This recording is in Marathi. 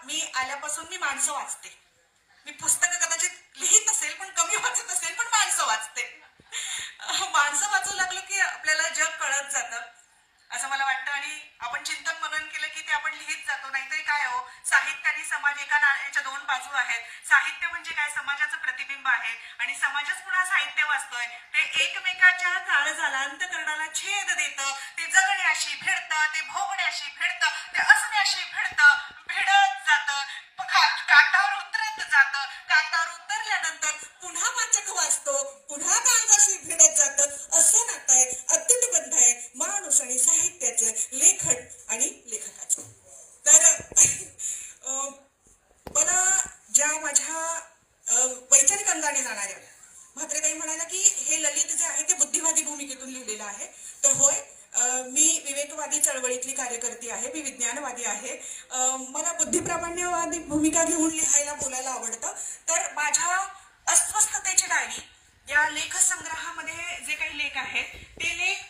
मी आल्यापासून मी माणसं वाचते. मी पुस्तकं कदाचित लिहित असेल पण कमी वाचत असेल, पण माणसं वाचते. माणसं वाचू लागलो की आपल्याला जग कळत जातं असं मला वाटतं. आणि आपण चिंतन मनन केलं की ते आपण लिहित जातो. नाहीतरी काय हो, साहित्य आणि समाज एका नाण्याच्या दोन बाजू आहेत. साहित्य म्हणजे काय, समाजाचं प्रतिबिंब आहे आणि समाजच पुन्हा साहित्य वाचतोय. ते एकमेकाच्या काळजाला अंतकरणाला छेद देतं. ते जगण्याशी भिडतं, ते भोगण्याशी भिडतं, ते असण्याशी भिडतं, भिडत जातं, काठावर उतरत जातं. काठावर उतरल्यानंतर पुन्हा वाचक वाचतो, पुन्हा काळजाशी भिडत जातं. असं नातं आहे, अतूट बंध आहे माणूस आणि साहित्याचं, लेखन आणि लेखकाचं. तर मला ज्या माझ्या वैचारिक अंगाने जाणाऱ्या म्हात्रेताई म्हणाल्या की हे ललित जे आहे ते बुद्धिवादी भूमिकेतून लिहिलेलं आहे. तर होय, मी विवेकवादी चळवळीतली कार्यकर्ती आहे, मी विज्ञानवादी आहे. मला बुद्धिप्रामाण्यवादी भूमिका घेऊन लिहायला बोलायला आवडतं. तर माझ्या अस्वस्थतेची डायरी या लेखसंग्रहामध्ये जे काही लेख आहेत ते लेख